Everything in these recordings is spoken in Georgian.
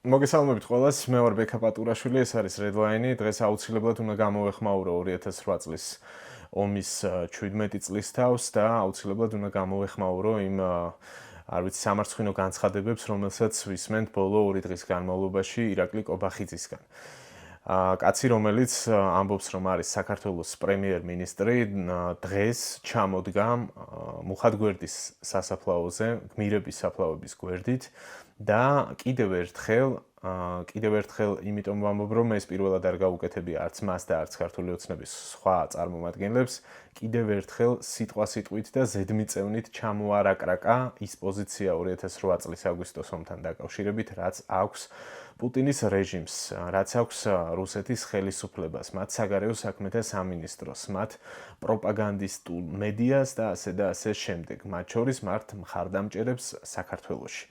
მოგესალმებით ყველას, მე ვარ ბექა პატურაშვილი, ეს არის Redline-ი. დღეს აუცილებლად უნდა გამოვეხმაურო 2008 წლის ომის 17 წლის თავს და აუცილებლად უნდა გამოვეხმაურო იმ არ ვიცი სამარცხინო განცხადებებს, რომელსაც ვისმენთ ბოლო 2 დღის განმავლობაში ირაკლი კობახიძისგან. კაცი, რომელიც ამბობს, რომ არის საქართველოს პრემიერ-მინისტრი, დღეს ჩამოდგა მუხათგვერდის სასაფლაოზე, გმირების საფლავების გვერდით და კიდევ ერთხელ იმიტომ ვამბობ, რომ ეს პირველად არ გაუკეთებია არც მას და არც ქართული ოცნების სხვა წარმომადგენლებს, კიდევ ერთხელ სიტყვით და ზედმიწევნით ჩამოარაკრაკა ის პოზიცია 2008 წლის აგვისტოს ომთან დაკავშირებით, რაც აქვს პუტინის რეჟიმს, რაც აქვს რუსეთის ხელისუფლებას, მათ საგარეო საქმეთა სამინისტროს, მათ პროპაგანდისტულ მედიას და ასე შემდეგ, მათ შორის მათ მხარდამჭერებს საქართველოში.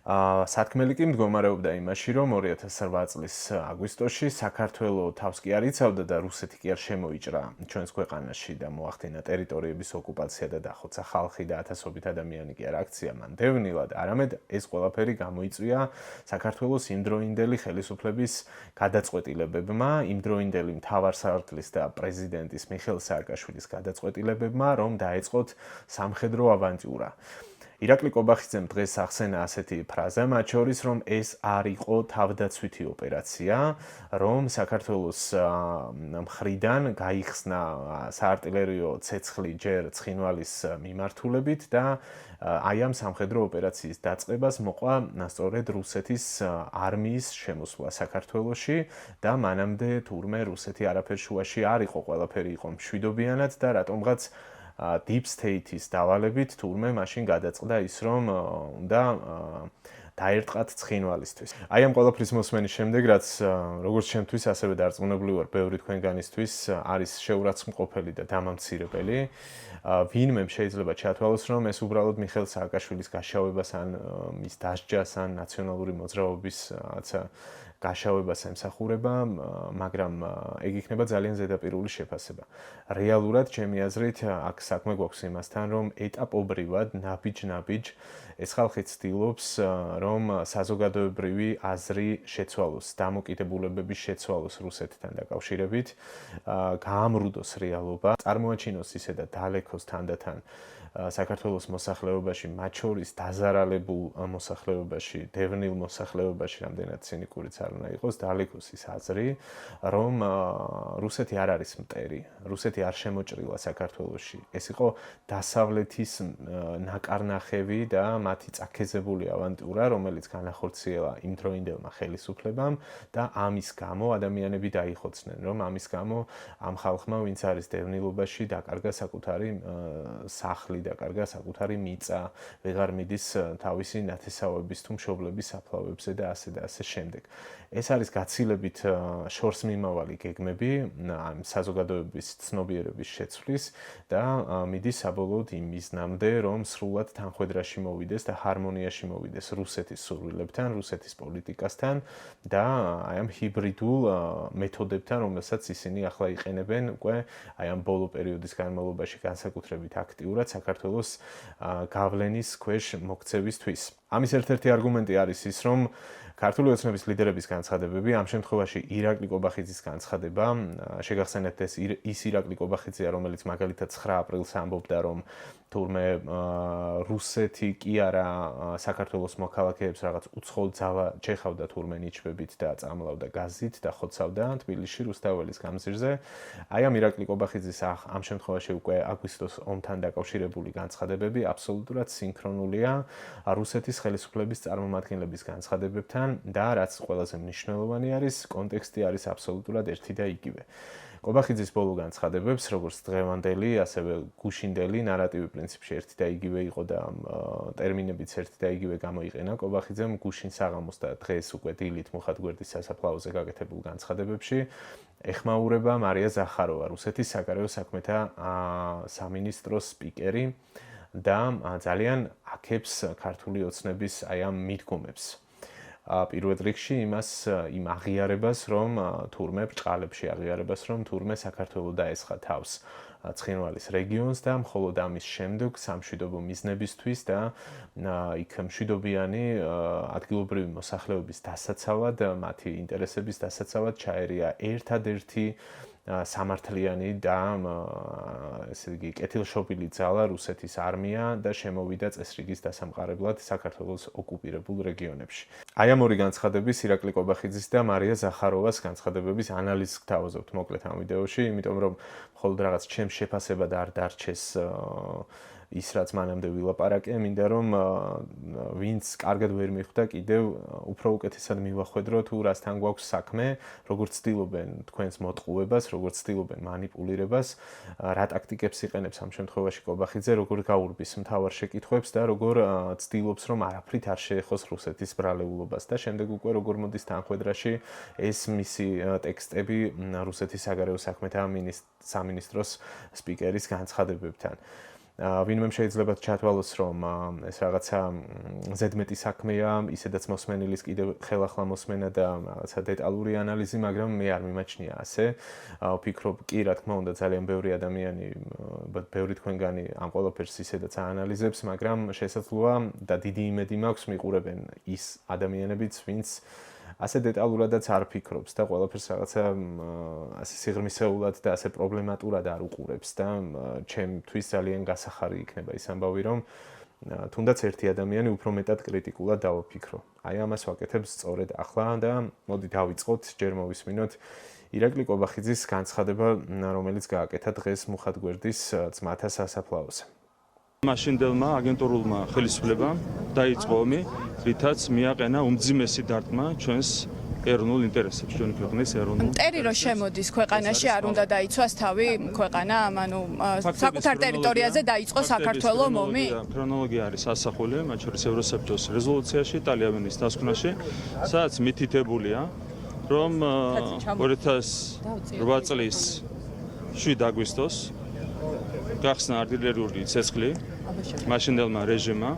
სათქმელი კი მდგომარეობდა იმაში, რომ 2008 წლის აგვისტოში საქართველო თავს კი არ იცავდა და რუსეთი კი არ შემოიჭრა ჩვენს ქვეყანაში და მოახდინა ტერიტორიების ოკუპაცია და დახოცა ხალხი და ათასობით ადამიანი კი არ აქცია მან დევნილად, არამედ ეს ყველაფერი გამოიწვია საქართველოს იმდროინდელი ხელისუფლების გადაწყვეტილებებმა, იმდროინდელი მთავარსარდლის და პრეზიდენტის მიხეილ სააკაშვილის გადაწყვეტილებებმა, რომ დაეწყოთ სამხედრო ავანტიურა. ირაკლი კობახიძემ დღეს ახსენა ასეთი ფრაზა, მათ შორის, რომ ეს არ იყო თავდაცვითი ოპერაცია, რომ საქართველოს მხრიდან გაიხსნა საარტილერიო ცეცხლი ჯერ ცხინვალის მიმართულებით და აი ამ სამხედრო ოპერაციის დაწყებას მოყვა სწორედ რუსეთის არმიის შემოსვლა საქართველოში და მანამდე თურმე რუსეთი არაფერ შუაში არ იყო, ყველაფერი იყო მშვიდობიანად და რატომღაც Deep State-ის დავალებით თურმე მაშინ გადაწყდა ის, რომ უნდა დაერტყათ ცხინვალისთვის. აი ამ ყველაფრის მოსმენის შემდეგ, რაც როგორც ჩემთვის, ასევე დარწმუნებული ვარ, ბევრი თქვენგანისთვის არის შეურაცხმყოფელი და დამამცირებელი. ვინმემ შეიძლება ჩათვალოს, რომ ეს უბრალოდ მიხეილ სააკაშვილის გაშავებას ან მის დასჯას ან ნაციონალური მოძრაობის გაშავებას ემსახურება, მაგრამ ეგ იქნება ძალიან ზედაპირული შეფასება. რეალურად, ჩემი აზრით, აქ საქმე გვაქვს იმასთან, რომ ეტაპობრივად, ნაბიჯ-ნაბიჯ ეს ხალხი ცდილობს, რომ საზოგადოებრივი აზრი შეცვალოს, დამოკიდებულებების შეცვალოს რუსეთთან დაკავშირებით, გაამრუდოს რეალობა, წარმოაჩინოს ისე და დალექოს თანდათან საქართველოს მოსახლეობაში, მათ შორის დაზარალებულ მოსახლეობაში, დევნილ მოსახლეობაში, რამდენად ცინიკურიც არ უნდა იყოს, დალექოს ის აზრი, რომ რუსეთი არ არის მტერი, რუსეთი არ შემოჭრილა საქართველოში. ეს იყო დასავლეთის ნაკარნახევი და მათი წაქეზებული ავანტიურა, რომელიც განახორციელა იმდროინდელმა ხელისუფლებამ და ამის გამო ადამიანები დაიხოცნენ, რომ ამის გამო ამ ხალხმა, ვინც არის დევნილობაში, დაკარგა საკუთარი სახლი, დაკარგა საკუთარი მიწა, ვეღარ მიდის თავისი ნათესავების თუ მშობლების საფლავებზე და ასე შემდეგ. ეს არის გაცილებით შორს მიმავალი გეგმები ამ საზოგადოების ცნობიერების შეცვლის და მიდის საბოლოოდ იმ მიზნამდე, რომ სრულად თანხვედრაში მოვიდეს და ჰარმონიაში მოვიდეს რუსეთის სურვილებთან, რუსეთის პოლიტიკასთან და აი ამ ჰიბრიდულ მეთოდებთან, რომელსაც ისინი ახლა იყენებენ უკვე აი ამ ბოლო პერიოდის განმავლობაში განსაკუთრებით აქტიურად საქართველოს გავლენის ქვეშ მოქცევისთვის. ამის ერთ-ერთი არგუმენტი არის ის, რომ ქართული ოცნების ლიდერების განცხადებები, ამ შემთხვევაში ირაკლი კობახიძის განცხადება, შეგახსენებთ ის ირაკლი კობახიძეა, რომელიც მაგალითად 9 აპრილს ამბობდა, რომ თურმე რუსეთი კი არა საქართველოს მოქალაქეებს რაღაც უცხოელ ძალა ჩეხავდა თურმე ნიჩბებით და წამლავდა გაზით და ხოცავდა თბილისში რუსთაველის გამზირზე. აი ამ ირაკლი კობახიძის ამ შემთხვევაში უკვე აგვისტოს ომთან დაკავშირებული განცხადებები აბსოლუტურად სინქრონულია რუსეთის ხელისუფლების წარმომადგენლების განცხადებებთან და რაც ყველაზე მნიშვნელოვანი არის, კონტექსტი არის აბსოლუტურად ერთი და იგივე. კობახიძის ბოლო განცხადებებს, როგორც დღევანდელი, ასევე გუშინდელი ნარატივი პრინციპში ერთი და იგივე იყო და ტერმინებიც ერთი და იგივე გამოიყენა კობახიძემ გუშინ საღამოს და დღეს უკვე დილით მუხათგვერდის სასაფლაოზე გაკეთებულ განცხადებებში ეხმაურება მარია ზახაროვა, რუსეთის საგარეო საქმეთა სამინისტროს სპიკერი და ძალიან აქებს ქართული ოცნების აი ამ მიდგომებს. პირველ რიგში იმ აღიარებას, რომ თურმე ბრჭყალებში აღიარებას, რომ თურმე საქართველოს დაესხა თავს ცხინვალის რეგიონს და მხოლოდ ამის შემდეგ სამშვიდობო მიზნებისთვის და იქ მშვიდობიანი ადგილობრივი მოსახლეობის დასაცავად, მათი ინტერესების დასაცავად ჩაერია ერთადერთი სამართლიანი და ესე იგი კეთილშობილი ძალა რუსეთის არმია და შემოვიდა წესრიგის დასამყარებლად საქართველოს ოკუპირებულ რეგიონებში. აი ამ ორი განცხადების ირაკლი კობახიძის და მარია ზახაროვას განცხადებების ანალიზს გთავაზობთ მოკლედ ამ ვიდეოში, იმიტომ რომ მხოლოდ რაღაც ჩემს შეფასებად არ დარჩეს ის რაც მანამდე ვილაპარაკე, მინდა რომ ვინც კარგად ვერ მიხვდა კიდევ უფრო უკეთესად მივახვედრო თუ რასთან გვაქვს საქმე, როგორც ცდილობენ თქვენს მოტყუებას, როგორც ცდილობენ манипуლირებას, რა ტაქტიკებს იყენებს ამ შემთხვევაში კობახიძე, როგორ გაურბის მთავარ შეკითხვებს და როგორ ცდილობს რომ არაფრით არ შეეხოს რუსეთის ბრალეულობას და შემდეგ უკვე როგორ მოდის თანხwebdriverში ეს მისი ტექსტები რუსეთის საგარეო საქმეთა სამინისტროს სპიკერის განცხადებებთან. ვინმე შეიძლება ჩათვალოს რომ ეს რაღაცა ზედმეტი საქმეა, ისედაც მოსმენილის კიდევ ხელახლა მოსმენა და რაღაცა დეტალური ანალიზი, მაგრამ მე არ მიმაჩნია ასე. ვფიქრობ, კი, რა თქმა უნდა, ძალიან ბევრი ადამიანი, ბევრი თქვენგანი ამ ყველაფერს ისედაც აანალიზებს, მაგრამ შესაძლოა და დიდი იმედი მაქვს მიყურებენ ის ადამიანებიც, ვინც ასე დეტალურადაც არ ფიქრობს და ყველაფერს რაღაცა ასე სიღრმისეულად და ასე პრობლემატურად არ უყურებს და ჩემთვის ძალიან გასახარი იქნება ის ამბავი, რომ თუნდაც ერთი ადამიანი უფრო მეტად კრიტიკულად დავაფიქრო. აი ამას ვაკეთებ სწორედ ახლა და მოდი დავიწყოთ, ჯერ მოვისმინოთ ირაკლი კობახიძის განცხადება, რომელიც გააკეთა დღეს მუხად გვერდის ძმათა სასაფლაოზე. მაშინდელმა აგენტურულმა ხელისუფლებამ დაიწყო ომი, რითაც მიაყენა უმძიმესი დარტყმა ჩვენს ეროვნულ ინტერესებს, ჩვენი ქვეყნის ეროვნულ. მტერი რო შემოდის ქვეყანაში, არ უნდა დაიცვას თავი ქვეყანა, ანუ საკუთარ ტერიტორიაზე დაიწყო საქართველოს ომი. ქრონოლოგია არის ასახული, მათ შორის ევროსაბჭოს რეზოლუციაში, ტალიაბანის დასკვნაში, სადაც მითითებულია, რომ 2008 წლის 7 აგვისტოს გახსნა არტილერიული ცეცხლი მაშინდელმა რეჟიმმა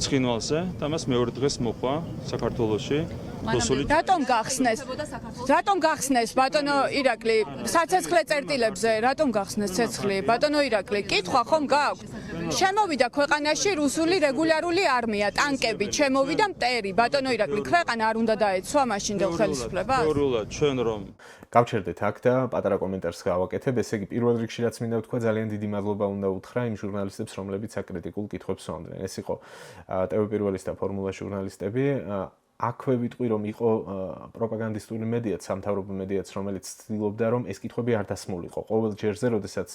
ცხინვალზე და მას მეორე დღეს მოყვა საქართველოში. რატომ გახსნეს ბატონო ირაკლი საცეცხლე წერტილებზე რატომ გახსნეს ცეცხლი ბატონო ირაკლი კითხვა ხომ გაქვთ შემოვიდა ქვეყანაში რუსული რეგულარული არმია ტანკები შემოვიდა მტერი ბატონო ირაკლი ქვეყანა არ უნდა დაეცვა მაშინდელ ხელისუფლებას თეორიულად ჩვენ რომ გავჩერდეთ აქ და პატარა კომენტარს გავაკეთებ, ესე იგი პირველ რიგში რაც მინდა ვთქვა, ძალიან დიდი მადლობა უნდა უთხრა იმ ჟურნალისტებს, რომლებიც აკრიტიკულ კითხვებს სვამდნენ. ეს იყო TV პირველის და ფორმულა ჟურნალისტები. აქვე ვიტყვი რომ იყო პროპაგანდისტული მედიაც, სამთავრობო მედიაც, რომელიც ცდილობდა რომ ეს კითხვები არ დასმულიყო. ყოველ ჯერზე, როდესაც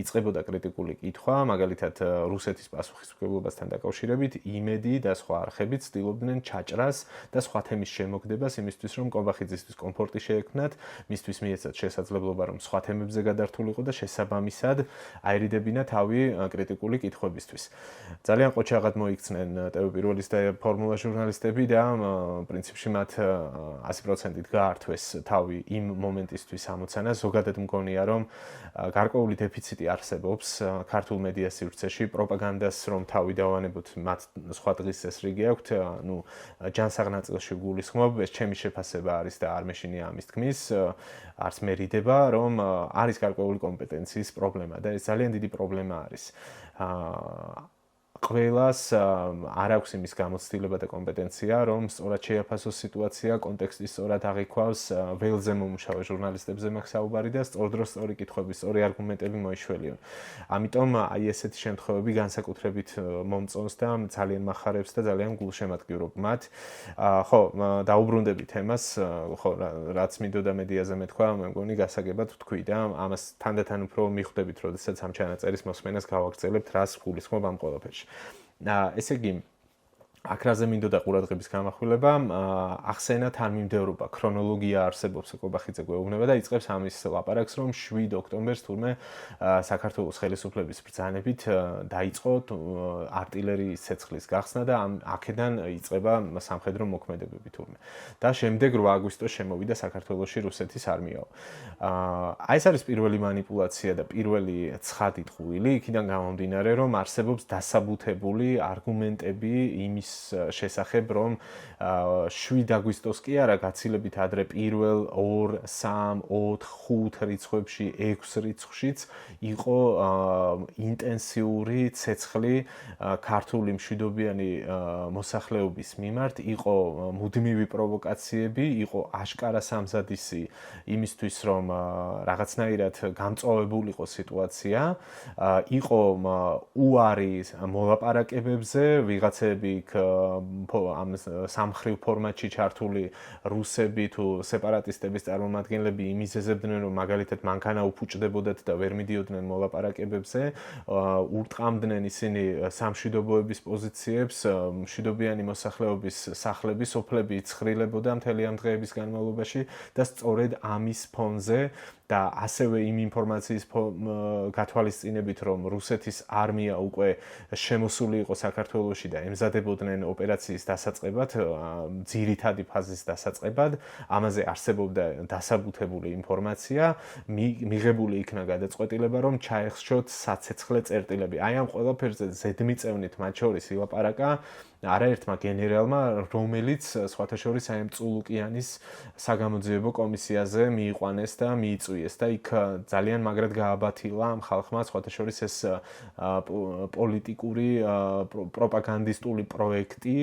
იწყებოდა კრიტიკული კითხვა, მაგალითად რუსეთის პასუხისმგებლობასთან დაკავშირებით, იმედი და სხვა არხები ცდილობდნენ ჩაჭრას და სხვა თემის შემოგდებას იმისთვის, რომ კობახიძისთვის კომფორტი შეექმნათ, მისთვის მიეცათ შესაძლებლობა რომ სხვა თემებზე გადართულიყო და შესაბამისად აერიდებინა თავი კრიტიკული კითხვებისთვის. ძალიან ყოჩაღად მოიქცნენ TV პირველის და ფორმულა ჟურნალისტები და პრინციპში მათ 100%-ით გაართვეს თავი იმ მომენტისთვის ამოცანა. ზოგადად მგონია, რომ გარკვეული დეფიციტი არსებობს ქართულ მედია სივრცეში, პროპაგანდას რომ თავი დავანებოთ, მათ სხვა დღის წესრიგი აქვთ, ну, ჯანსაღ ნაწილში გულისხმობ, ეს ჩემი შეფასება არის და არ მეშინია ამის თქმის, არც მერიდება, რომ არის გარკვეული კომპეტენციის პრობლემა და ეს ძალიან დიდი პრობლემა არის. ყველას არ აქვს იმის გამოცდილება და კომპეტენცია, რომ სწორად შეაფასოს სიტუაცია, კონტექსტი სწორად აღიქვას, ველზე მომუშავე ჟურნალისტებზე მაქვს საუბარი და სწორდროს სწორი კითხვები, სწორი არგუმენტები მოიშველიონ. ამიტომ აი ესეთი შემთხვევები განსაკუთრებით მომწონს და ძალიან მახარებს და ძალიან გულშემატკივრობ მათ. ხო, დაუბრუნდებით თემას, ხო, რაც მინდოდა მედიაზე მეთქვა, მე მგონი გასაგებად ვთქვი და ამას თანდათან უფრო მიხვდებით, როდესაც ამ ჩანაწერის მოსმენას გავაგრძელებთ, რას გულისხმობ ამ ყველაფერში. ესე იგი აქ რაზე მინდოდა ყურადღების გამახვილება, ახსენა თანმიმდევრობა, ქრონოლოგია არსებობს კობახიძე გვეუბნება და იწყებს ამის ლაპარაკს, რომ 7 ოქტომბერს თურმე საქართველოს ხელისუფლების ბრძანებით დაიწყო არტილერიის ცეცხლის გახსნა და აქედან იწყება სამხედრო მოქმედებები თურმე. და შემდეგ 8 აგვისტოს შემოვიდა საქართველოში რუსეთის არმიაო. აი ეს არის პირველი манипуლაცია და პირველი ცხადი ტყუილი, იქიდან გამომდინარე, რომ არსებობს დასაბუთებული არგუმენტები იმის შესახებ, რომ 7 აგვისტოს კი არა, გაცილებით ადრე 1, 2, 3, 4, 5 რიცხვებში, 6 რიცხვშიც იყო ინტენსიური ცეცხლი ქართული მშვიდობიანი მოსახლეობის მიმართ, იყო მუდმივი პროვოკაციები, იყო აშკარა სამზადისი იმისთვის, რომ რაღაცნაირად გამწვავებულიყო სიტუაცია, იყო უარი მოლაპარაკებებზე, ვიღაცები ამ სამხრივ ფორმატში ჩართული რუსები თუ სეპარატისტების წარმომადგენლები იმიზეზებდნენ, რომ მაგალითად მანქანა უფუჭდებოდათ და ვერ მიდიოდნენ მოლაპარაკებებზე, ურტყამდნენ ისინი სამშვიდობოების პოზიციებს, მშვიდობიანი მოსახლეობის სახლები, სოფლები იცხრილებოდა მთელი ამ დღეების განმავლობაში და სწორედ ამის ფონზე და ასევე იმ ინფორმაციის გათვალისწინებით, რომ რუსეთის არმია უკვე შემოსული იყო საქართველოში და ემზადებოდნენ ოპერაციის დასაწყებად, ძირითადი ფაზის დასაწყებად, ამაზე არსებობდა დასაბუთებული ინფორმაცია, მიღებული იქნა გადაწყვეტილება, რომ ჩაეხშოთ საცეცხლე წერტილები. აი ამ ყველაფერზე ზედმიწევნით მათ შორის ილაპარაკა არაერთმა გენერალმა, რომელიც სხვათა შორის აი ამ წულუკიანის საგამოძიებო კომისიაზე მიიყვანეს და მიიწვიეს და იქ ძალიან მაგრად გააბათილა ამ ხალხმა სხვათა შორის ეს პოლიტიკური პროპაგანდისტული პროექტი,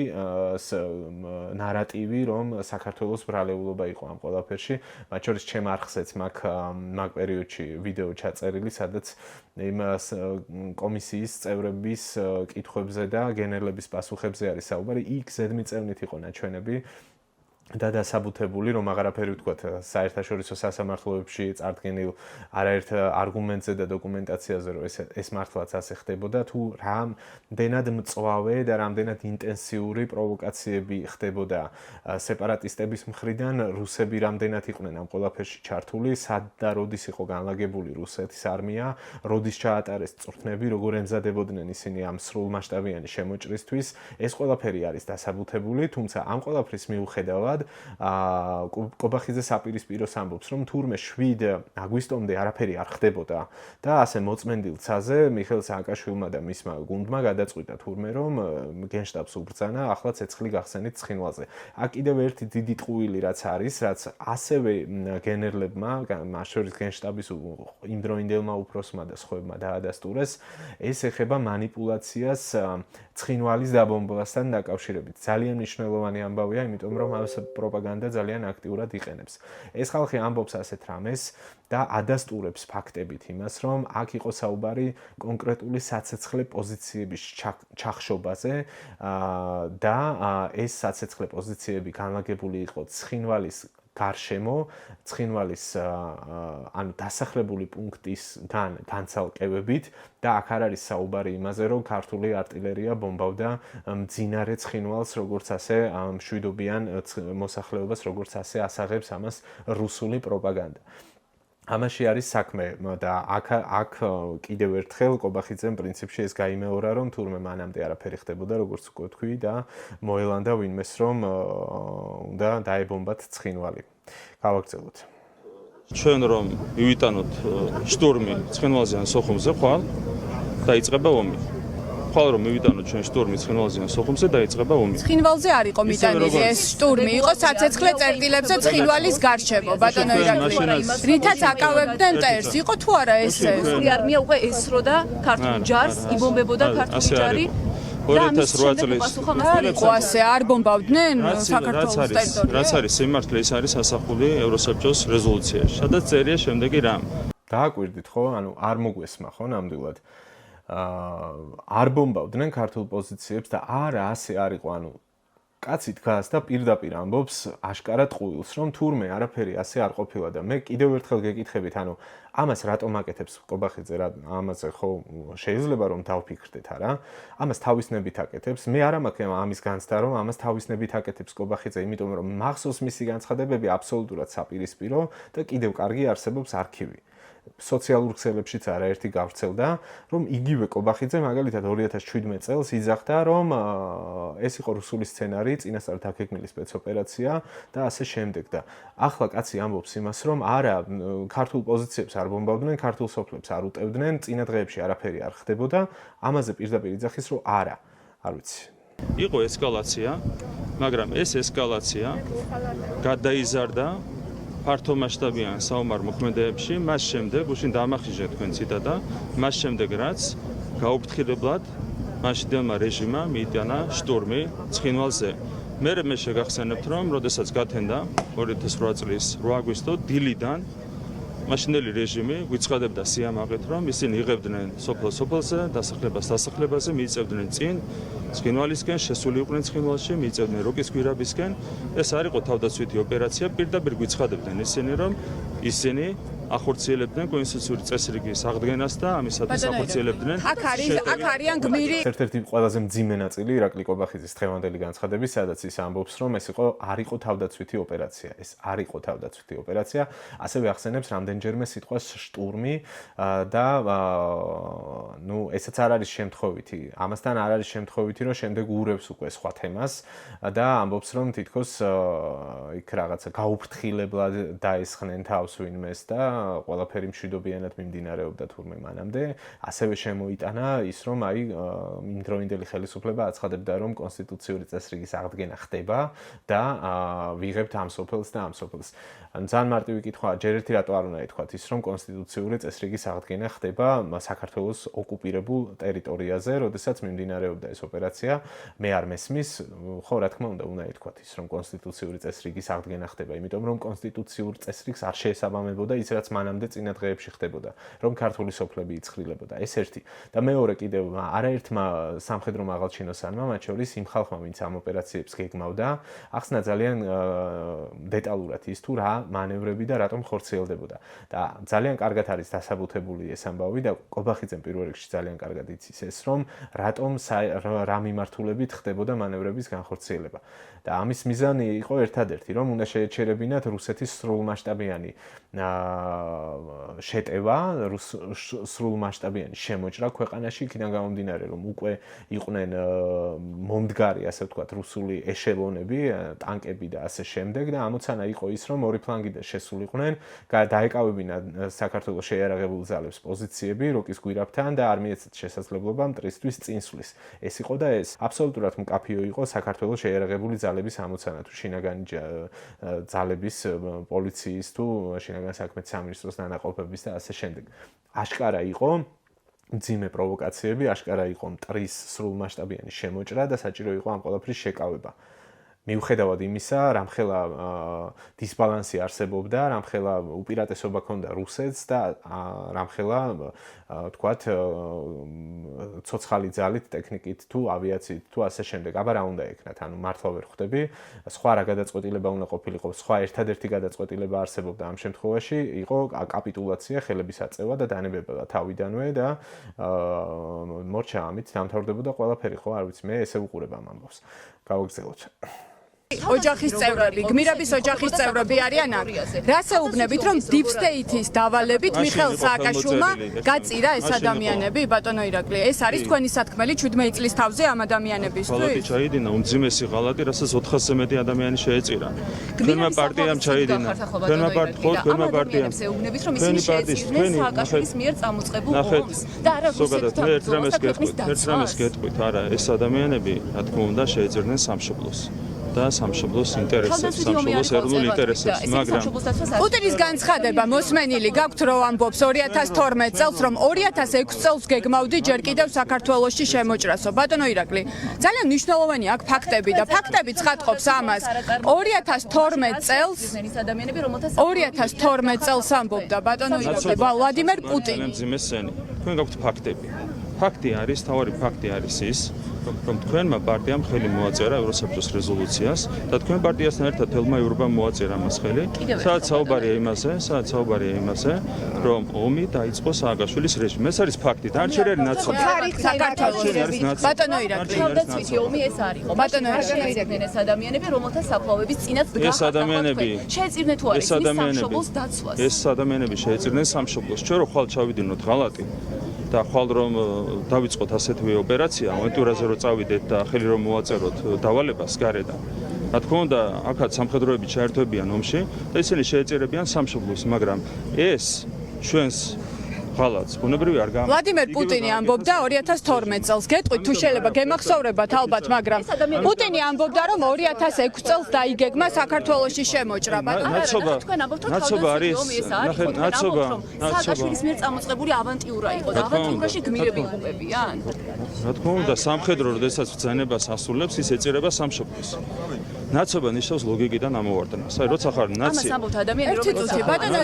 ნარატივი, რომ საქართველოს ბრალეულობა იყო ამ ყველაფერში. მათ შორის ჩემ არხზეც მაგ პერიოდში ვიდეო ჩაწერილი, სადაც იმ კომისიის წევრების კითხვებზე და გენერლების პასუხებზე არის საუბარი. იქ ზედმიწევნით იყო ნაჩვენები და დასაბუთებული, რომ აღარაფერი ვთქვათ საერთაშორისო სასამართლოებში წარდგენილ არაერთ არგუმენტზე და დოკუმენტაციაზე, რომ ეს მართლაც ასე ხდებოდა, თუ რამდენად მწვავე და რამდენად ინტენსიური პროვოკაციები ხდებოდა სეპარატისტების მხრიდან, რუსები რამდენად იყვნენ ამ ყველაფერში ჩართული, სად და როდის იყო განლაგებული რუსეთის არმია, როდის ჩაატარეს წვრთნები, როგორ ემზადებოდნენ ისინი ამ სრულმასშტაბიანი შემოჭრისთვის, ეს ყველაფერი არის დასაბუთებული, თუმცა ამ ყველაფრის მიუხედავად კობახიძე საპირისპიროს ამბობს, რომ თურმე 7 აგვისტომდე არაფერი არ ხდებოდა და ასე მოწმენდილ ცაზე მიხეილ სააკაშვილმა და მისმა გუნდმა გადაწყვიტა თურმე, რომ გენშტაბს უბრძანა ახლა ცეცხლი გახსენით ცხინვალზე. აქ კიდევ ერთი დიდი ტყუილი რაც არის, რაც ასევე გენერლებმა, მათ შორის გენშტაბის იმდროინდელმა უფროსმა და სხვებმა დაადასტურეს, ეს ეხება манипуляციას ცხინვალის დაბომბვასთან დაკავშირებით. ძალიან მნიშვნელოვანი ამბავია, იმიტომ რომ ამ პროპაგანდა ძალიან აქტიურად იყენებს. ეს ხალხი ამბობს ასეთ რამეს და ადასტურებს ფაქტებით იმას, რომ აქ იყო საუბარი კონკრეტული საცეცხლე პოზიციების ჩახშობაზე და ეს საცეცხლე პოზიციები განლაგებული იყო ცხინვალის გარშემო, ცხინვალის ანუ დასახლებული პუნქტისგან განცალკევებით და აქ არ არის საუბარი იმაზე, რომ ქართული артиლერია ბომბავდა მძინარე ცხინვალს, როგორც ასე მშვიდობიან მოსახლეობას, როგორც ასე ასაღებს ამას რუსული პროპაგანდა. ამაში არის საქმე და აქ კიდევ ერთხელ კობახიძემ პრინციპში ეს გაიმეორა, რომ თურმე მანამდე არაფერი ხდებოდა, როგორც უკვე თქვი და მოელანდა ვინმეს, რომ უნდა დაებომბათ ცხინვალი. გავაგრძელოთ. ჩვენ რომ მივიტანოთ შტურმი ცხინვალზიან სოხუმზე, ხვალ დაიწყება ომი. ხვალ რომ მივიტანოთ ჩვენ შტურმი ცხინვალზიან სოხუმზე, დაიწყება ომი. ცხინვალზე არ იყო მიტანილი ეს შტურმი, იყო საცეცხლე წერტილებზე ცხინვალის გარშემო, ბატონო ირაკლი. რითაც აკავებდნენ ტერს, იყო თუ არა ესე? რუსული არმია უკვე ესროდა ქართულ ჯარს, იბომბებოდა ქართული ჯარი. 2008 წლის იყო ასე, არ ბომბავდნენ საქართველოს ტერიტორიას. რაც არის სიმართლე, ეს არის ასახული ევროსაბჭოს რეზოლუციაში. სადაც წერია შემდეგი რამ. დააკვირდით ხო? ანუ არ მოგვესმა ხო ნამდვილად. არ ბომბავდნენ ქართულ პოზიციებს და არა ასე არ იყო, ანუ კაცი დგას და პირდაპირ ამბობს აშკარად ყუილს, რომ თურმე არაფერი ასე არ ყოფილა და მე კიდევ ერთხელ გეკითხებით, ანუ ამას რატომ აკეთებს კობახიძე, ამაზე ხო შეიძლება რომ დავფიქრდეთ, არა? ამას თავისნებით აკეთებს. მე არ მაქვს ამის განცდა, რომ ამას თავისნებით აკეთებს კობახიძე, იმიტომ რომ მახსოვს მისი განცხადებები აბსოლუტურად საპირისპირო და კიდევ კარგი არსებობს არქივი. სოციალურ ქსელებშიც არაერთი გავრცელდა, რომ იგივე კობახიძე მაგალითად 2017 წელს იძახდა, რომ ეს იყო რუსული სცენარი, წინასწარ დაგეგმილი სპეცოპერაცია და ასე შემდეგ და ახლა კაცი ამბობს იმას, რომ არა, ქართულ პოზიციებს არ ბომბავდნენ, ქართულ სოფლებს არ უტევდნენ, წინა დღეებში არაფერი არ ხდებოდა, ამაზე პირდაპირ იძახის, რომ არა, არ ვიცი. იყო ესკალაცია, მაგრამ ეს ესკალაცია გადაიზარდა ფართო მასშტაბიან საომარ მოქმედებებში, მას შემდეგ უშინ დამახიჟე თქვენ ციტატა, მას შემდეგ რაც გაუფრთხილებლად მაშინდელმა რეჟიმმა მიიტანა შტურმი ცხინვალზე. მე შეგახსენებთ, რომ როდესაც გათენდა 2008 წლის 8 აგვისტო დილიდან მაშინდელი რეჟიმი გვიცხადებდა სიამაყით, რომ ისინი იღებდნენ სოფელ-სოფელზე, დასახლებაზე, მიიწევდნენ წინ ცხინვალისკენ, შესული იყვნენ ცხინვალში, მიიწევდნენ როკის გვირაბისკენ. ეს არ იყო თავდაცვითი ოპერაცია, პირდაპირ გვიცხადებდნენ ისინი, რომ ისინი ახორციელებდნენ კონსტიტუციური წესრიგის აღდგენას და ამისათვის ახორციელებდნენ. აქ არიან გმირი. ერთ-ერთი ყველაზე მძიმე ნაწილი ირაკლი კობახიძის დღევანდელი განცხადების, სადაც ის ამბობს, რომ ეს არ იყო თავდაცვითი ოპერაცია. ეს არ იყო თავდაცვითი ოპერაცია. ასევე ახსენებს რამდენჯერმე სიტყვას შტურმი და ესაც არ არის შემთხვევითი. ამასთან არ არის შემთხვევითი, რომ შემდეგ უურევს უკვე სხვა თემას და ამბობს, რომ თითქოს იქ რაღაცა გაუფრთხილებლად დაესხნენ თავს ვინმეს და ყველაფერი მშვიდობიანად მიმდინარეობდა თურმე მანამდე. ასევე შემოიტანა ის, რომ იმდროინდელი ხელისუფლება აცხადებდა, რომ კონსტიტუციური წესრიგის აღდგენა ხდება და ვიღებთ ამ სოფელს და ამ სოფელს. ძალიან მარტივი კითხვა, ჯერ ერთი რატო არ უნდა ითქვათ ის, რომ კონსტიტუციური წესრიგის აღდგენა ხდება საქართველოს ოკუპირებულ ტერიტორიაზე, როდესაც მიმდინარეობდა ეს ოპერაცია. მე არ მესმის, ხო, რა თქმა უნდა ითქვათ ის, რომ კონსტიტუციური წესრიგის აღდგენა ხდება, იმიტომ რომ კონსტიტუციურ წესრიგს არ შეესაბამებოდა ის, რაც მანამდე წინა დღეებში ხდებოდა, რომ ქართული სოფლები იცხრილებოდა. ეს ერთი. და მეორე კიდევ არაერთმა სამხედრო მაღალჩინოსანმა, მათ შორის იმ ხალხმა, ვინც ამ ოპერაციებს გეგმავდა, ახსნა ძალიან დეტალურად ის თუ რა მანევრები და რატომ ხორციელდებოდა. და ძალიან კარგად არის დასაბუთებული ეს ამბავი და კობახიძემ პირველ რიგში ძალიან კარგად იცის ეს, რომ რატომ რა მიმართულებით ხდებოდა მანევრების განხორციელება. და ამის მიზანი იყო ერთადერთი, რომ უნდა შეეჩერებინათ რუსეთის სრულმასშტაბიანი შეტევა, სრულმასშტაბიანი შემოჭრა ქვეყანაში, იქიდან გამომდინარე, რომ უკვე იყვნენ მომდგარი, ასე ვთქვათ, რუსული ეშელონები, ტანკები და ასე შემდეგ და ამოცანა იყო ის, რომ ორი ფლანგიდან შესულიყვნენ, დაეკავებინა საქართველოს შეიარაღებულ ძალებს პოზიციები როკის გვირაბთან და არ მიეცათ შესაძლებლობა მტრისთვის წინსვლის. ეს იყო და ეს აბსოლუტურად მკაფიო იყო საქართველოს შეიარაღებული ძალების ამოცანა თუ შინაგანი ძალების პოლიციის თუ შინაგან საქმეთა სამინისტროს დანაყოფების და ასე შემდეგ. აშკარა იყო მძიმე პროვოკაციები, აშკარა იყო მტრის სრულმასშტაბიანი შემოჭრა და საჭირო იყო ამ ყველაფრის შეკავება. მიუხედავად იმისა, რამხელა დისბალანსი არსებობდა, რამხელა უპირატესობა ჰქონდა რუსეთს და რამხელა თქვათ ცოცხალი ძალით, ტექნიკით თუ ავიაციით თუ ასე შემდეგ. აბა რა უნდა ეკნათ? ანუ მართლა ვერ ხვდები. სხვა რა გადაწყვეტილება უნდა ყოფილიყო, სხვა ერთადერთი გადაწყვეტილება არსებობდა ამ შემთხვევაში, იყო კაპიტულაცია, ხელების აწევა და დანებება თავიდანვე და მორჩა ამით დამთავრდებოდა ყველაფერი, ხო, არ ვიცი, მე ესე ვუყურებ ამ ამბავს. გავაგრძელოთ. ოჯახის წევრები, გმირების ოჯახის წევრები არიან აქ. რას ეუბნებით, რომ Deep State-ის დავალებით მიხეილ სააკაშვილმა გაწირა ეს ადამიანები, ბატონო ირაკლი? ეს არის თქვენი სათქმელი 17 წლის თავზე ამ ადამიანებისთვის? ღალატი ჩაიდინა, უმძიმესი ღალატი, რასაც 400-ზე მეტი ადამიანი შეეწირა. თქვენმა პარტიამ ჩაიდინა. თქვენმა პარტიამ ეუბნებით, რომ ისინი შეეწირნენ სააკაშვილის მიერ წამოწყებულ ომს და არა რუსეთთან. ერთ რამეს გეტყვით, არა, ეს ადამიანები, რა თქმა უნდა, შეეწირნენ სამშობლოს. და სამშობლოს ინტერესებს, სამშობლოს ეროვნულ ინტერესებს, მაგრამ პუტინის განცხადება მოსმენილი გაქვთ, რომ ამბობს 2012 წელს, რომ 2006 წელს გეგმავდი ჯერ კიდევ საქართველოში შემოჭრასო. ბატონო ირაკლი, ძალიან მნიშვნელოვანი აქ ფაქტები და ფაქტები ცხადყოფს ამას. 2012 წელს 2012 წელს ამბობდა ბატონო ირაკლი ვლადიმერ პუტინი. თქვენ გაქვთ ფაქტები. ფაქტი არის, თავარი ფაქტი არის ის, რომ თქვენმა პარტიამ ხელი მოაწერა ევროსაბჭოს რეზოლუციას და თქვენ პარტიასთან ერთად თელმა ევროპამ მოაწერა მას ხელი, სადაც საუბარია იმაზე, რომ ომი დაიწყო სააკაშვილის რეჟიმში. ეს არის ფაქტი, დანარჩენები ნაცნობი. ბატონო ირაკლი, თავდაცვითი ომი ეს არისო. ბატონო ირაკლი, ეს ადამიანები, რომელთა საფლავების წინაც შეეწირნენ თუ არა სამშობლოს დაცვას. ეს ადამიანები შეეწირნენ სამშობლოს. ჩვენ რო ხვალ ჩავიდინოთ ღალატი და ხვალ რომ დავიწყოთ ასეთვე ოპერაცია, ავენტურაზე რომ წავიდეთ და ხელი რომ მოვაწეროთ დავალებას გარედან. რა თქმა უნდა, აქაც სამხედროები ჩაერთვებიან ომში და ისინი შეეწირებიან სამშობლოს, მაგრამ ეს ჩვენს ღალატს. ბუნებრივი არ გამა. ვლადიმერ პუტინი ამბობდა 2012 წელს. გეტყვით თუ შეიძლება გემახსოვრებათ ალბათ, მაგრამ პუტინი ამბობდა რომ 2006 წელს დაიგეგმა საქართველოში შემოჭრა. ნაცობა არის ნაცობა სააკაშვილის მიერ წამოწყებული ავანტიურა იყო და ავანტიურაში გმირები იღუპებიან. რა თქმა უნდა, სამხედრო როდესაც ბრძანებას ასრულებს, ის ეწირება სამშობლოს. ნაცობა ნიშნავს ლოგიკიდან ამოვარდნას. აი, როცა ხარ ნაცი. ამას ამბობთ ადამიანები, ერთი წუთი, ბატონო,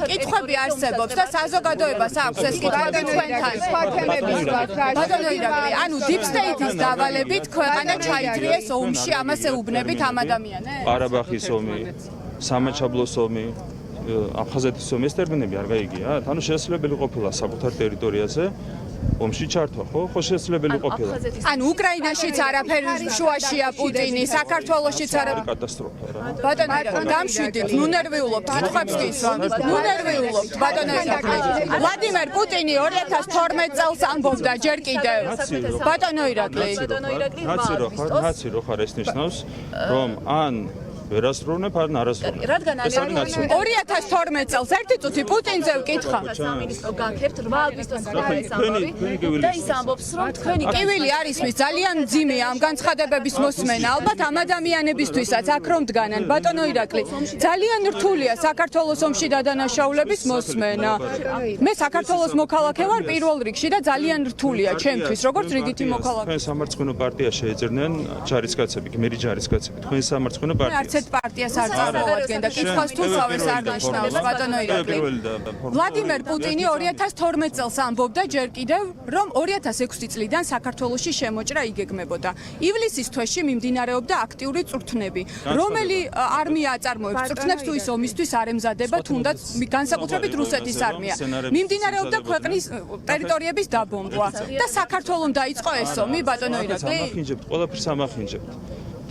კითხვები არსებობს და საზოგადოებას აქვს ეს კითხვები თქვენთან. სხვა თემების გვაქვს. ბატონო ირაკლი, ანუ deep state-ის დავალებით ქვეყანა ჩაითრიეს ომში, ამას ეუბნებით ამ ადამიანებს? ყარაბაღის ომი, სამაჩაბლოს ომი, აფხაზეთის ომი, ეს ტერმინები არ გაიგიათ? ანუ შესაძლებელი ყოფილა საკუთარ ტერიტორიაზე ომში ჩართვა, ხო შესაძლებელი ყოფილა. ანუ უკრაინაშიც არაფერი შუაშია პუტინი, საქართველოშიც არაფერი კატასტროფა რა. ბატონო ირაკლი, გამშვიდით, ნუ ნერვიულობთ, კითხვებს გისვამ. ნუ ნერვიულობთ, ბატონო ირაკლი. ვლადიმერ პუტინი 2012 წელს ამბობდა ჯერ კიდევ. ბატონო ირაკლი. ნაცი რო ხარ ეს ნიშნავს, რომ ან ვერასრულებ ან არასრულებ. რადგან არის 2012 წელს ერთი წუთი პუტინზე ვკითხა. სამინისტრო გაქებთ 8 აგვისტოს არის ამბავი და ის ამბობს რომ თქვენი კივილი არის მის ძალიან მძიმე ამ განცხადებების მოსმენა. ალბათ ამ ადამიანებისთვისაც აქ რომ დგანან. ბატონო ირაკლი, ძალიან რთულია საქართველოს ომში დადანაშაულების მოსმენა. მე საქართველოს მოქალაქე ვარ პირველ რიგში და ძალიან რთულია ჩემთვის, როგორც რიგითი მოქალაქე. თქვენ სამარცხვინო პარტია შეეძებდნენ ჯარისკაცები, გმირი ჯარისკაცები. თქვენ სამარცხვინო პარტია ერთ პარტიას არ წარმოადგენ და კითხვას თუ სავეს არ ნიშნავს, ბატონო ირაკლი. ვლადიმერ პუტინი 2012 წელს ამბობდა ჯერ კიდევ, რომ 2006 წლიდან საქართველოში შემოჭრა იგეგმებოდა. ივლისის თვეში მიმდინარეობდა აქტიური წვრთნები. რომელი არმია აწარმოებს წვრთნებს თუ ის ომისთვის არ ემზადება, თუნდაც განსაკუთრებით რუსეთის არმია. მიმდინარეობდა ქვეყნის ტერიტორიების დაბომბვა და საქართველოს დაიწყო ეს ომი, ბატონო ირაკლი. ყველაფერს ამახინჯებთ.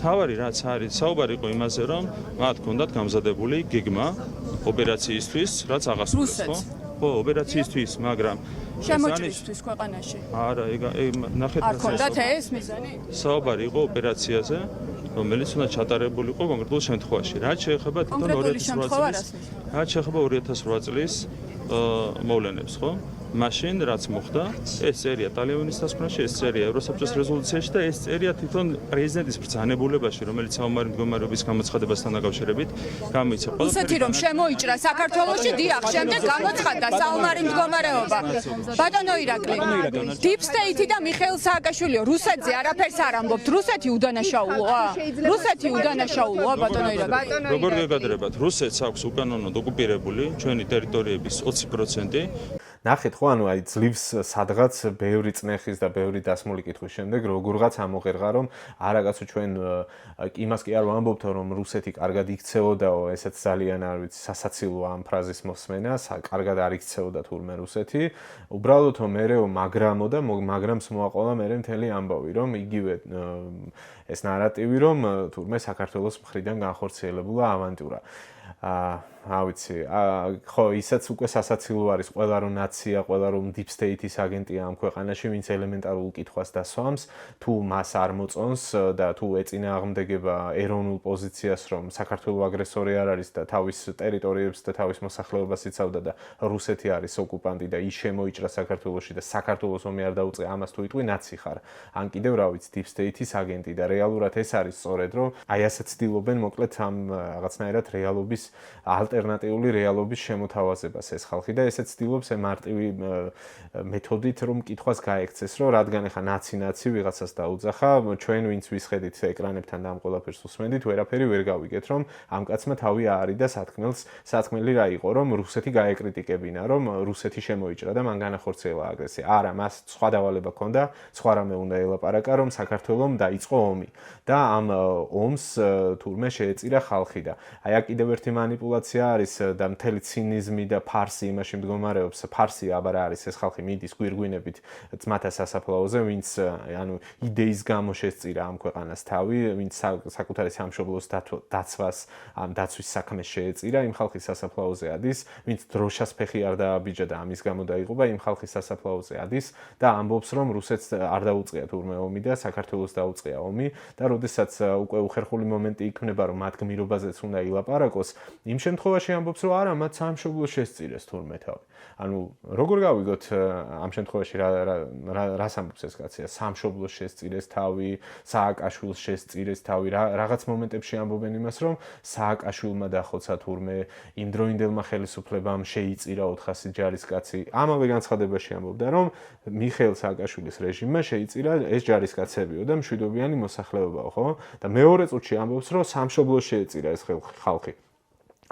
თავარი რაც არის, საუბარი იყო იმაზე, რომ მათ ჰქონდათ გამზადებული გეგმა ოპერაციისთვის, რაც აღასრულეს, ხო? ხო, ოპერაციისთვის, მაგრამ შემოჭრისთვის ქვეყანაში. არა, ნახეთ არ ჰქონდათ ეს მიზანი? საუბარი იყო ოპერაციაზე, რომელიც უნდა ჩატარებულიყო კონკრეტულ შემთხვევაში. რაც შეეხება თვითონ 2008 წლის მოვლენებს, ხო? მაშინ რაც მოხდა, ეს წერია ტალივანის დასკვნაში, ეს წერია ევროსაბჭოს რეზოლუციაში და ეს წერია თვითონ პრეზიდენტის ბრძანებულებაში, რომელიც საომარი მდგომარეობის გამოცხადებასთან დაკავშირებით გამოიცა. რუსეთი რომ შემოიჭრა საქართველოში, დიახ, შემდეგ გამოცხადდა საომარი მდგომარეობა. ბატონო ირაკლი, deep state და მიხეილ სააკაშვილი რუსეთზე არაფერს არ ამბობთ. რუსეთი უდანაშაულოა? რუსეთი უდანაშაულოა, ბატონო ირაკლი. როგორ გეკადრებათ? რუსეთს აქვს უკანონოდ ოკუპირებული ჩვენი ტერიტორიების 20%. ნახეთ ხო, ანუ აი ძლივს სადღაც ბევრი წნეხის და ბევრი დასმული კითხვის შემდეგ როგორღაც ამოღერღა, რომ არაკაცო ჩვენ იმას კი არ ვამბობთ, რომ რუსეთი კარგად იქცეოდაო, ესეც ძალიან არ ვიცი, სასაცილოა ამ ფრაზის მოსმენა, კარგად არ იქცეოდა თურმე რუსეთი. უბრალოდ მერეო მაგრამს მოაყოლა მერე მთელი ამბავი, რომ იგივე ეს ნარატივი, რომ თურმე საქართველოს მხრიდან განხორციელებულა ავანტიურა. ავიცი, ხო, ისაც უკვე სასაცილო არის ყველა რომ ნაცია, ყველა რომ deep state-ის აგენტია ამ ქვეყანაში, ვინც ელემენტარულ კითხვას დასვამს, თუ მას არ მოწონს და თუ ეწინააღმდეგება ეროვნულ პოზიციას, რომ საქართველო აგრესორი არ არის და თავის ტერიტორიებს და თავის მოსახლეობას იცავდა და რუსეთი არის ოკუპანტი და ის შემოიჭრა საქართველოში და საქართველოს ომი არ დაუწყია, ამას თუ იტყვი ნაცი ხარ. ან კიდევ რა ვიცი, deep state-ის აგენტი და რეალურად ეს არის სწორედ, რომ აი ასეც ცდილობენ მოკლედ ამ რაღაცნაირად რეალობის ალტერნატიული რეალობის შემოთავაზებას ეს ხალხი და ესეც ცდილობს მარტივი მეთოდით რომ კითხვას გაექცეს, რომ რადგან ახლა ნაცი ვიღაცას დაუძახა, ჩვენ ვინც ვისხედით ეკრანებთან და ამ ყველაფერს უსმენდით, ვერაფერი ვერ გავიგეთ, რომ ამ კაცმა თავი აარიდა სათქმელი რა იყო, რომ რუსეთი გაეკრიტიკებინა, რომ რუსეთი შემოიჭრა და მან განახორციელა აგრესია. არა, მას სხვა დავალება ჰქონდა, სხვა რამე უნდა ელაპარაკა, რომ საქართველომ დაიწყო ომი და ამ ომს თურმე შეეწირა ხალხი და აი აქ კიდევ ერთი манипуляция არის და მთელი ცინიზმი და ფარსი იმაში მდგომარეობს. ფარსი აბარა არის ეს ხალხი მიდის გვირგვინებით ძმათა სასაფლაოზე, ვინც ანუ იდეის გამო შესწირა ამ ქვეყანას თავი, ვინც საკუთარი სამშობლოს დაცვას, ამ დაცვის საქმეს შეეწირა, იმ ხალხის სასაფლაოზე ადის, ვინც დროშას ფეხი არ დააბიჯა და ამის გამო დაიღუპა, იმ ხალხის სასაფლაოზე ადის და ამბობს, რომ რუსეთს არ დაუწყია თურმე ომი და საქართველოს დაუწყია ომი და როდესაც უკვე უხერხული მომენტი იქნება, რომ მათ გმირობაზეც უნდა ილაპარაკოს, იმ შემთხვევაში ამბობს, რომ არა, მათ სამშობლო შესწირეს თურმე თავი. ანუ როგორ გავიგოთ ამ შემთხვევაში რას ამბობს ეს კაცია? სამშობლოს შესწირეს თავი, სააკაშვილს შესწირეს თავი. რაღაც მომენტებში ამბობენ იმას, რომ სააკაშვილმა დახოცა თურმე იმ დროინდელმა ხელისუფლებამ შეიწირა 400 ჯარისკაცი. ამავე განცხადებაში ამბობდა, რომ მიხეილ სააკაშვილის რეჟიმმა შეიწირა ეს ჯარისკაცებიო და მშვიდობიანი მოსახლეობაო, ხო? და მეორე წუთში ამბობს, რომ სამშობლოს შეეწირა ეს ხალხი.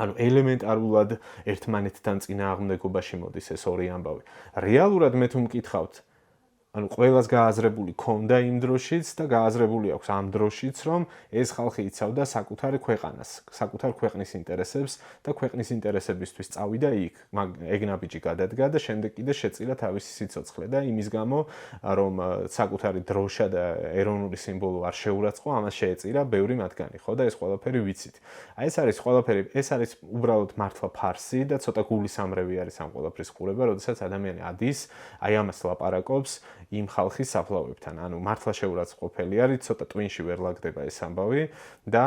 ანუ ელემენტარულად ერთმანეთთან წინააღმდეგობაში მოდის ეს ორი ამბავი. რეალურად მე თუ მკითხავთ, ანუ ყველას გააზრებული ქონდა იმ დროშიც და გააზრებული აქვს ამ დროშიც, რომ ეს ხალხი იცავდა საკუთარ ქვეყანას, საკუთარ ქვეყნის ინტერესებს და ქვეყნის ინტერესებისთვის წავიდა იქ. ეგ ნაბიჯი გადადგა და შემდეგ კიდე შეწირა თავისი სიცოცხლე და იმის გამო, რომ საკუთარი დროშა და ეროვნული სიმბოლო არ შეურაცხყო, ამას შეეწირა ბევრი მათგანი, ხო და ეს ყველაფერი ვიცით. აი ეს არის უბრალოდ მართლა ფარსი და ცოტა გულისამრევი არის ამ ყველაფრის ყურება, როდესაც ადამიანი ადის, აი ამას ლაპარაკობს იმ ხალხის საფლავებთან. ანუ მართლა შეურაცხყოფელი არის, ცოტა ტვინში ვერ ლაგდება ეს ამბავი და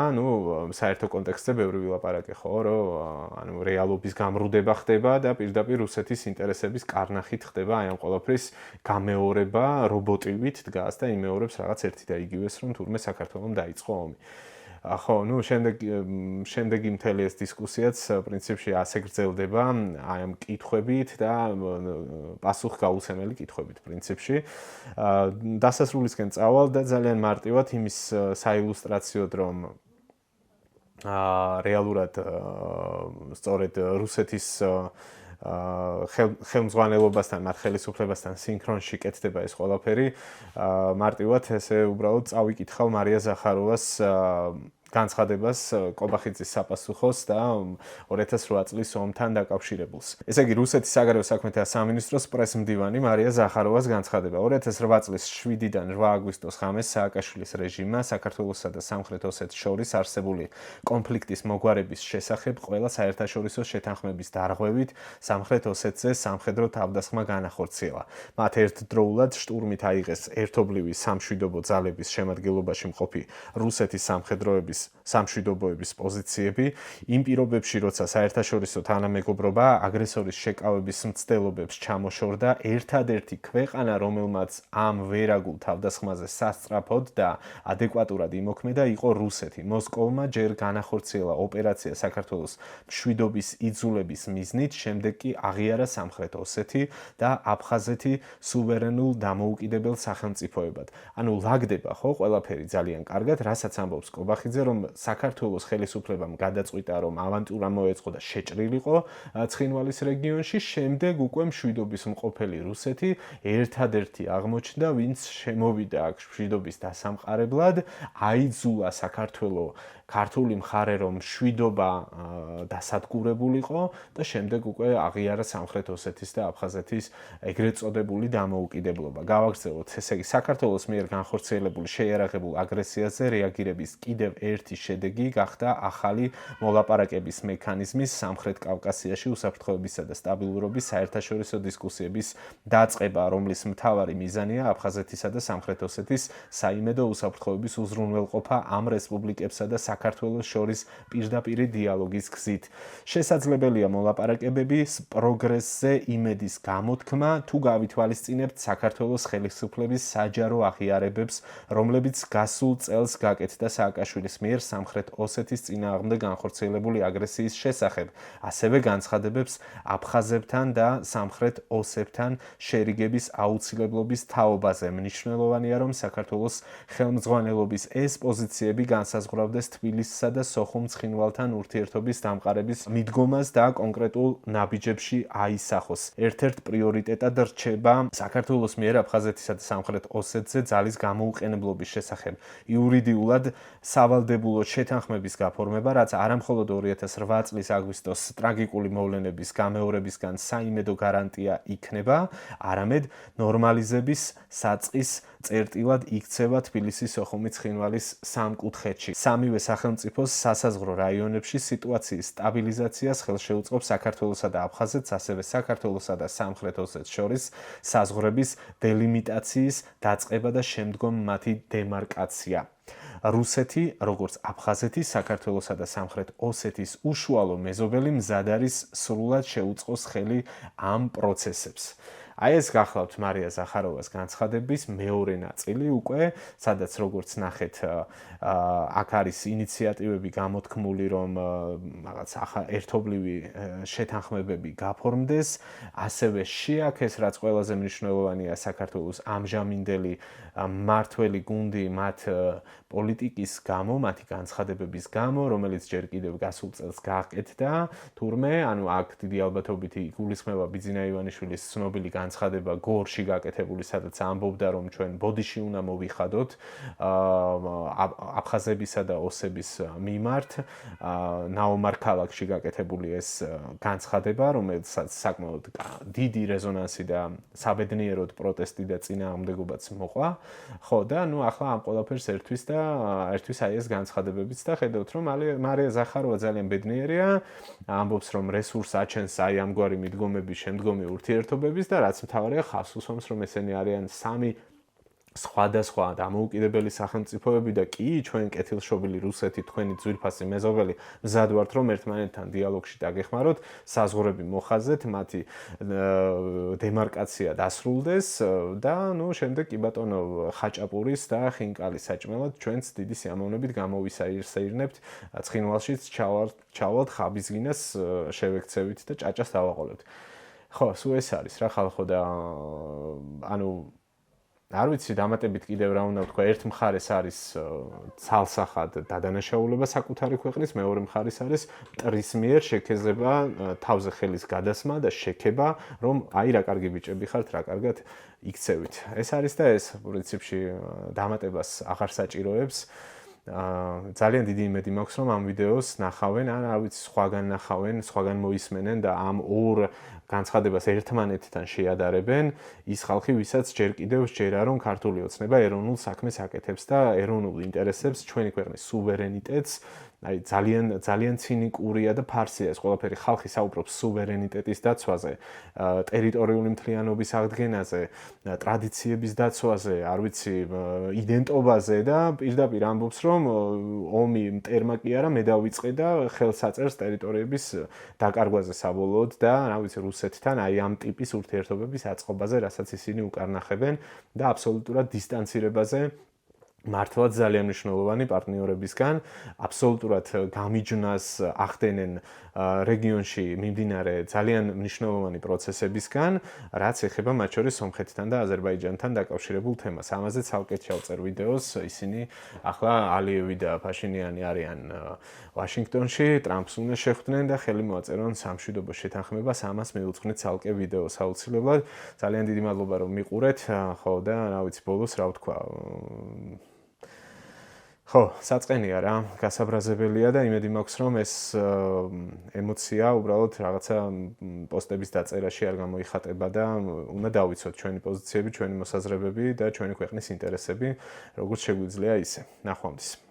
საერთო კონტექსტზე ბევრი ვილაპარაკე ხო, რომ რეალობის გამრუდება ხდება და პირდაპირ რუსეთის ინტერესების კარნახით ხდება აი ამ ყველაფრის გამეორება რობოტივით დგას და იმეორებს რაღაც ერთი და იგივეს, რომ თურმე საქართველოს დაიწყო ომი. ხო, შემდეგი მთელი ეს დისკუსიაც პრინციპში ასე გრძელდება აი ამ კითხვებით და პასუხგაუცემელი კითხვებით პრინციპში. დასასრულისკენ წავალ და ძალიან მარტივად იმის საილუსტრაციოდ, რომ რეალურად სწორედ რუსეთის ხელმძღვანელობასთან, მათ ხელისუფლებასთან სინქრონში კეთდება ეს ყველაფერი. მარტივად ესე უბრალოდ წავიკითხავ მარია ზახაროვას განცხადებას კობახიძის საპასუხოს და 2008 წლის ომთან დაკავშირებულს. ესე იგი, რუსეთის საგარეო საქმეთა სამინისტროს პრესმდივანი მარია ზახაროვას განცხადება 2008 წლის 7-დან 8 აგვისტოს ღამეს სააკაშვილის რეჟიმმა საქართველოსა და სამხრეთ ოსეთს შორის არსებული კონფლიქტის მოგვარების შესახებ ყველა საერთაშორისო შეთანხმების დარღვევით სამხრეთ ოსეთზე სამხედრო თავდასხმა განახორციელა. მათ ერთდროულად შტურმით აიღეს ერთობლივი სამშვიდობო ძალების შემადგენლობაში მყოფი რუსეთის სამხედროების სამშვიდობოების პოზიციები იმ პირობებში, როცა საერთაშორისო თანამეგობრობა აგრესორის შეკავების მცდელობებს ჩამოშორდა, ერთადერთი ქვეყანა, რომელმაც ამ ვერაგულ თავდასხმაზე სასწრაფოდ და ადეკვატურად იმოქმედა, იყო რუსეთი. მოსკოვმა ჯერ განახორციელა ოპერაცია საქართველოს მშვიდობის იძულების მიზნით, შემდეგ კი აღიარა სამხრეთ ოსეთი და აფხაზეთი სუვერენულ დამოუკიდებელ სახელმწიფოებად. ანუ ლაგდება ხო ყველაფერი ძალიან კარგად, რასაც ამბობს კობახიძე, რომ საქართველოს ხელისუფლებამ გადაწყვიტა, რომ ავანტურა მოეწყო და შეჭრილიყო ცხინვალის რეგიონში, შემდეგ უკვე მშვიდობის მყოფელი რუსეთი ერთადერთი აღმოჩნდა, ვინც შემოვიდა აქ მშვიდობის დასამყარებლად, აიძულა საქართველოს ქართული მხარე რომ მშვიდობა დასადგურებულიყო და შემდეგ უკვე აღიარა სამხრეთ ოსეთის და აფხაზეთის ეგრეთ წოდებული დამოუკიდებლობა. გავაგრძელოთ, ესე იგი, საქართველოს მიერ განხორციელებული შეიარაღებულ აგრესიაზე რეაგირების კიდევ ერთი შედეგი გახდა ახალი მოლაპარაკების მექანიზმის სამხრეთ კავკასიაში უსაფრთხოებისა და სტაბილურობის საერთაშორისო დისკუსიების დაწყება, რომლის მთავარი მიზანია აფხაზეთისა და სამხრეთ ოსეთის საიმედო უსაფრთხოების უზრუნველყოფა ამ რესპუბლიკებსა და საქართველოს შორის პირდაპირი დიალოგის გზით. შესაძლებელია მოლაპარაკებების პროგრესზე იმედის გამოთქმა, თუ გავითვალისწინებთ საქართველოს ხელისუფლების საჯარო აღიარებებს, რომლებიც გასულ წელს გაკეთდა სააკაშვილის მიერ სამხრეთ ოსეთის წინააღმდეგ განხორციელებული აგრესიის შესახებ, ასევე განცხადებებს აფხაზებთან და სამხრეთ ოსებთან შერიგების აუცილებლობის თაობაზე. მნიშვნელოვანია, რომ საქართველოს ხელმძღვანელობის ეს პოზიციები განსაზღვრავდეს თბილისსა და სოხუმ ცხინვალთან ურთიერთობის დამყარების მიდგომას და კონკრეტულ ნაბიჯებში აისახოს. ერთ-ერთ პრიორიტეტად რჩება საქართველოს მიერ აფხაზეთისა და სამხრეთ ოსეთზე ძალის გამოუყენებლობის შესახებ იურიდიულად სავალდებულო შეთანხმების გაფორმება, რაც არამხოლოდ 2008 წლის აგვისტოს ტრაგიკული მოვლენების გამეორებისგან საიმედო გარანტია იქნება, არამედ ნორმალიზების საწყის წერტილად იქცევა თბილისის სოხუმის ცხინვალის სამკუთხედში. სამივე სახელმწიფოს სასაზღვრო რაიონებში სიტუაციის სტაბილიზაციას ხელშეუწყობს საქართველოსა და აფხაზეთს, ასევე საქართველოსა და სამხრეთ ოსეთს შორის საზღვრების დელიმიტაციის დაწყება და შემდგომ მათი დემარკაცია. რუსეთი, როგორც აფხაზეთი, საქართველოსა და სამხრეთ ოსეთის უშუალო მეზობელი მზად არის სრულად შეუწყოს ხელი ამ პროცესებს. აი ეს გახლავთ მარია ზახაროვას განცხადების მეორე ნაწილი უკვე, სადაც როგორც ნახეთ, აქ არის ინიციატივები გამოთქმული, რომ რაღაც ერთობლივი შეთანხმებები გაფორმდეს, ასევე შეაქეს, რაც ყველაზე მნიშვნელოვანია, საქართველოს ამჟამინდელი მმართველი გუნდი მათ პოლიტიკის გამო, მათი განცხადებების გამო, რომელიც ჯერ კიდევ გასულ წელს გააკეთდა, თურმე, ანუ აქ დიდი ალბათობით იგულისხმება ბიძინა ივანიშვილის ცნობილი განცხადება გორში გაკეთებული, სადაც ამბობდა, რომ ჩვენ ბოდიში უნდა მოვიხადოთ აფხაზებისა და ოსების მიმართ, ნაომარ ქალაქში გაკეთებული ეს განცხადება, რომელსაც საკმაოდ დიდი რეზონანსი და საბედნიეროდ პროტესტი და წინააღმდეგობაც მოყვა. ხო და ნუ ახლა ამ ყველაფერს ერთვის აი ეს განცხადებებიც და ხედავთ რომ მარია ზახაროვა ძალიან ბედნიერია, ამბობს რომ რესურს აჩენს აი ამგვარი მიდგომების შემდგომი ურთიერთობების და რაც მთავარია ხავს უსვამს რომ ესენი არიან სამი სხვადასხვა დამოუკიდებელი სახელმწიფოები და კი ჩვენ კეთილშობილი რუსეთი თქვენი ძვირფასი მეზობელი მზად ვართ რომ ერთმანეთთან დიალოგში დაგეხმაროთ, საზღვრები მოხაზეთ, მათი დემარკაცია დასრულდეს და ნუ შემდეგ კი ბატონო ხაჭაპურის და ხინკალის საჭმელად ჩვენც დიდი სიამოვნებით გამოვისაირნებთ ცხინვალშიც ჩავალთ ხაბისგინას შევექცევით და ჭაჭას დავაყოლებთ. ხო, სულ ეს არის რა ხალხო და ანუ არ ვიცი დამატებით კიდევ რა უნდა ვთქვა, ერთ მხარეს არის ცალსახად დადანაშაულება საკუთარი ქვეყნის, მეორე მხარეს არის მტრის მიერ შექეზება, თავზე ხელის გადასმა და შექება, რომ აი რა კარგი ბიჭები ხართ, რა კარგად იქცევით. ეს არის და ეს პრინციპში დამატებას აღარ საჭიროებს. ძალიან დიდი იმედი მაქვს, რომ ამ ვიდეოს ნახავენ, ან არ ვიცი, სხვაგან ნახავენ, სხვაგან მოისმენენ და ამ ორ განცხადებას ერთმანეთთან შეადარებენ ის ხალხი, ვისაც ჯერ კიდევ სჯერა, რომ ქართული ოცნება ეროვნულ საქმეს აკეთებს და ეროვნულ ინტერესებს, ჩვენი ქვეყნის სუვერენიტეტს, აი ძალიან ცინიკურია და ფარსია ეს ყველაფერი, ხალხი საუბრობს სუვერენიტეტის დაცვაზე, ტერიტორიული მთლიანობის აღდგენაზე, ტრადიციების დაცვაზე, არ ვიცი, იდენტობაზე და პირდაპირ ამბობს, რომ ომი მტერმა კი არა, მე დავიწყე და ხელს აწერს ტერიტორიების დაკარგვაზე საბოლოოდ და რა ვიცი რუსეთთან აი ამ ტიპის ურთიერთობების აწყობაზე, რასაც ისინი უკარნახებენ და აბსოლუტურად დისტანცირებაზე მართლაც ძალიან მნიშვნელოვანი პარტნიორებისგან, აბსოლუტურად გამიჯნას ახდენენ რეგიონში მიმდინარე ძალიან მნიშვნელოვანი პროცესებისგან, რაც ეხება მათ შორის სომხეთთან და აზერბაიჯანთან დაკავშირებულ თემას. ამაზე ცალკე ჩავწერ ვიდეოს, ისინი ახლა ალიევი და ფაშინიანი არიან ვაშინგტონში, ტრამპს უნდა შეხვდნენ და ხელი მოაწერონ სამშვიდობო შეთანხმებას, ამას მივუძღვნით ცალკე ვიდეოს აუცილებლად. ძალიან დიდი მადლობა რომ მიყურეთ, ხო და რა ვიცი ბოლოს რა ვთქვა. ხო, საწყენია რა, გასაბრაზებელია და იმედი მაქვს რომ ეს ემოცია უბრალოდ რაღაცა პოსტების დაწერაში არ გამოიხატება და უნდა დავიცოთ ჩვენი პოზიციები, ჩვენი მოსაზრებები და ჩვენი ქვეყნის ინტერესები, როგორც შეგვიძლია ისე. ნახვამდის.